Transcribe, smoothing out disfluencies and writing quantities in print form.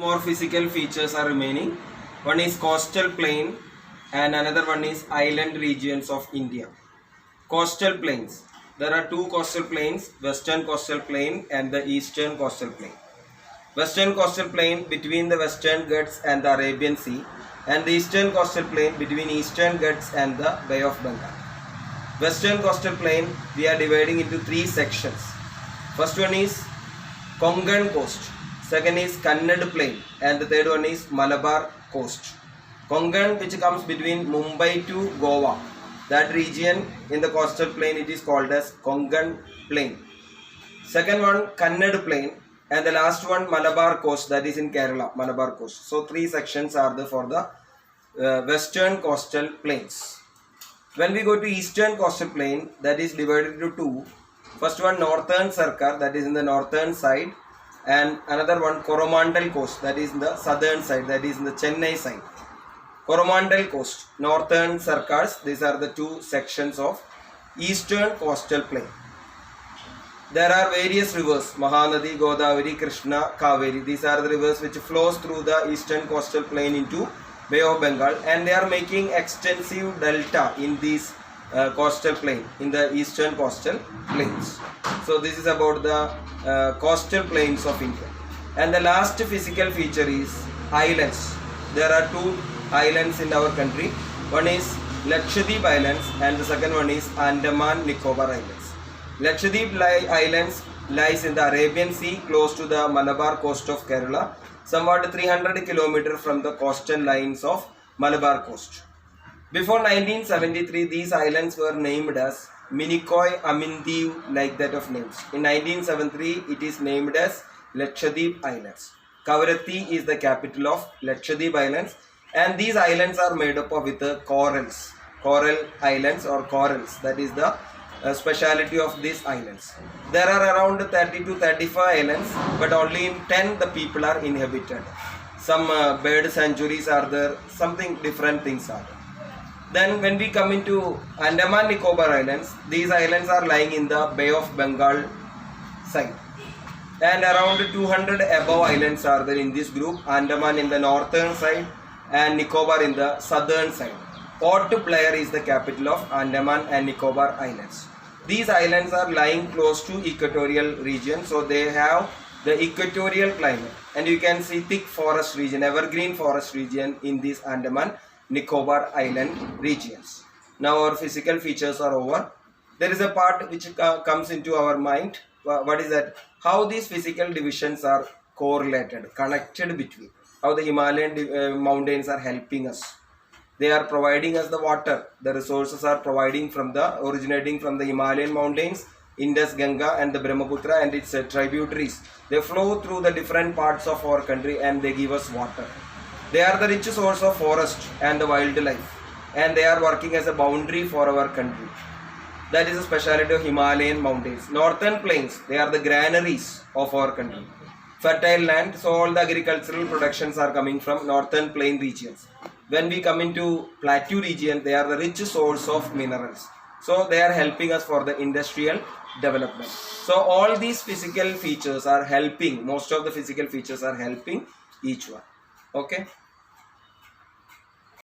more physical features are remaining. One is coastal plain and another one is island regions of India. Coastal plains. There are two coastal plains, western coastal plain and the eastern coastal plain. Western coastal plain between the Western Ghats and the Arabian Sea, and the eastern coastal plain between Eastern Ghats and the Bay of Bengal. Western coastal plain we are dividing into three sections. First one is Konkan coast, second is Kannad plain, and the third one is Malabar coast. Konkan, which comes between Mumbai to Goa, that region in the coastal plain it is called as Konkan plain. Second one Kannad plain, and the last one Malabar coast, that is in Kerala, Malabar coast. So three sections are there for the western coastal plains. When we go to eastern coastal plain, that is divided into two. First one northern Sarkar, that is in the northern side, and another one Coromandel coast, that is in the southern side, that is in the Chennai side. Coromandel coast, northern Sarkars, these are the two sections of eastern coastal plain. There are various rivers, Mahanadi, Godavari, Krishna, Kaveri. These are the rivers which flows through the eastern coastal plain into Bay of Bengal, and they are making extensive delta in these coastal plain, in the eastern coastal plains. So this is about the coastal plains of India. And the last physical feature is islands. There are two islands in our country. One is Lakshadweep Islands and the second one is Andaman Nicobar Islands. Lakshadweep Islands lies in the Arabian Sea close to the Malabar coast of Kerala, somewhat 300 km from the coastal lines of Malabar coast. Before 1973, these islands were named as Minicoy, Amindiv, like that of names. In 1973, it is named as Lakshadweep Islands. Kavaratti is the capital of Lakshadweep Islands, and these islands are made up of with corals, coral islands or corals. That is the speciality of these islands. There are around 30 to 35 islands, but only in 10 the people are inhabited. Some bird sanctuaries are there, something different things are there. Then when we come into Andaman Nicobar Islands, these islands are lying in the Bay of Bengal side. And around 200 above islands are there in this group, Andaman in the northern side and Nicobar in the southern side. Port Blair is the capital of Andaman and Nicobar Islands. These islands are lying close to equatorial region, so they have the equatorial climate, and you can see thick forest region, evergreen forest region in these Andaman Nicobar Island regions. Now our physical features are over. There is a part which comes into our mind. What is that? How these physical divisions are correlated, connected between. How the Himalayan mountains are helping us. They are providing us the water. The resources are originating from the Himalayan mountains, Indus, Ganga and the Brahmaputra and its tributaries. They flow through the different parts of our country and they give us water. They are the rich source of forest and the wildlife, and they are working as a boundary for our country. That is a speciality of Himalayan mountains. Northern plains, they are the granaries of our country. Fertile land, so all the agricultural productions are coming from northern plain regions. When we come into plateau region, they are the rich source of minerals. So they are helping us for the industrial development. So all these physical features are helping, most of the physical features are helping each one. Okay.